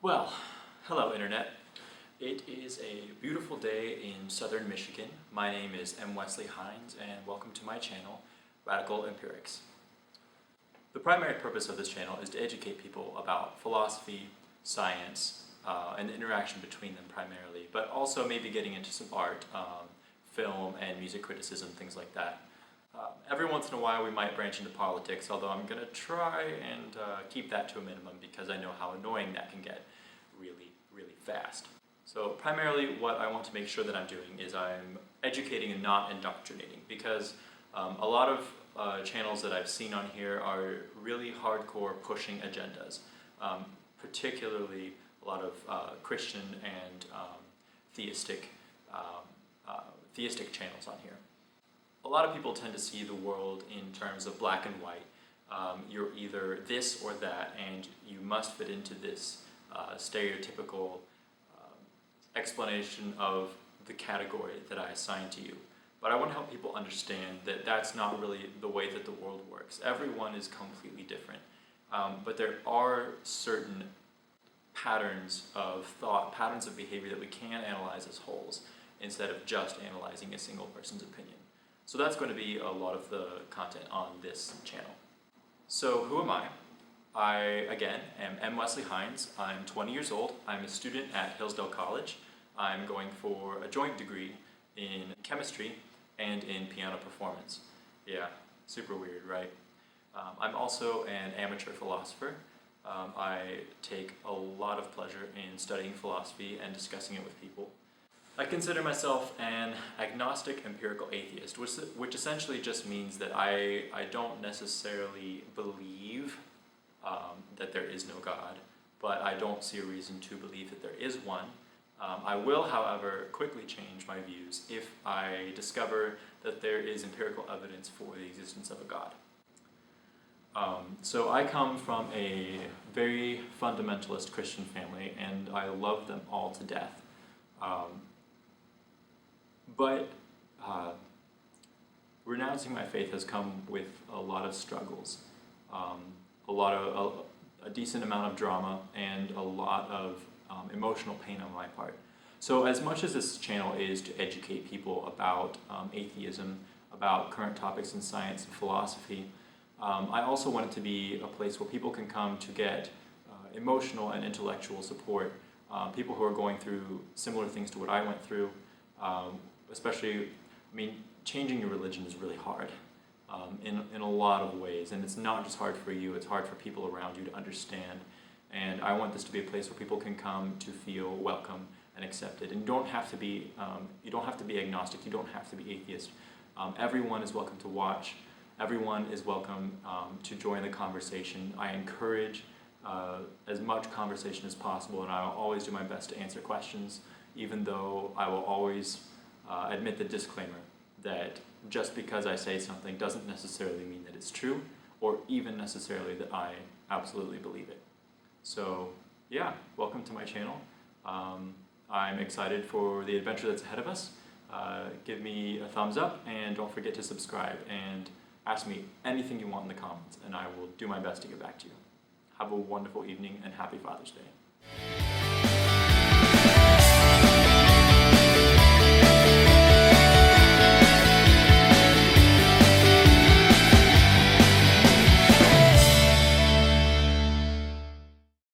Well, hello Internet. It is a beautiful day in southern Michigan. My name is M. Wesley Hines and welcome to my channel, Radical Empirics. The primary purpose of this channel is to educate people about philosophy, science, and the interaction between them primarily, but also maybe getting into some art, film and music criticism, things like that. Every once in a while we might branch into politics, although I'm going to try and keep that to a minimum because I know how annoying that can get really, really fast. So primarily what I want to make sure that I'm doing is I'm educating and not indoctrinating, because a lot of channels that I've seen on here are really hardcore pushing agendas, particularly a lot of Christian and theistic channels on here. A lot of people tend to see the world in terms of black and white. You're either this or that, and you must fit into this stereotypical explanation of the category that I assign to you. But I want to help people understand that that's not really the way that the world works. Everyone is completely different. But there are certain patterns of thought, patterns of behavior that we can analyze as wholes instead of just analyzing a single person's opinion. So that's going to be a lot of the content on this channel. So who am I? I, again, am M. Wesley Hines. I'm 20 years old. I'm a student at Hillsdale College. I'm going for a joint degree in chemistry and in piano performance. Yeah, super weird, right? I'm also an amateur philosopher. I take a lot of pleasure in studying philosophy and discussing it with people. I consider myself an agnostic empirical atheist, which essentially just means that I don't necessarily believe that there is no God, but I don't see a reason to believe that there is one. I will, however, quickly change my views if I discover that there is empirical evidence for the existence of a God. So I come from a very fundamentalist Christian family, and I love them all to death. But renouncing my faith has come with a lot of struggles, a decent amount of drama, and a lot of emotional pain on my part. So as much as this channel is to educate people about atheism, about current topics in science and philosophy, I also want it to be a place where people can come to get emotional and intellectual support, people who are going through similar things to what I went through. Especially, changing your religion is really hard in a lot of ways, and it's not just hard for you, it's hard for people around you to understand. And I want this to be a place where people can come to feel welcome and accepted. And you don't have to be agnostic, you don't have to be atheist. Everyone is welcome to watch, everyone is welcome to join the conversation. I encourage as much conversation as possible, and I will always do my best to answer questions, even though I will always admit the disclaimer that just because I say something doesn't necessarily mean that it's true, or even necessarily that I absolutely believe it. So yeah, welcome to my channel. I'm excited for the adventure that's ahead of us. Give me a thumbs up, and don't forget to subscribe, and ask me anything you want in the comments, and I will do my best to get back to you. Have a wonderful evening, and happy Father's Day.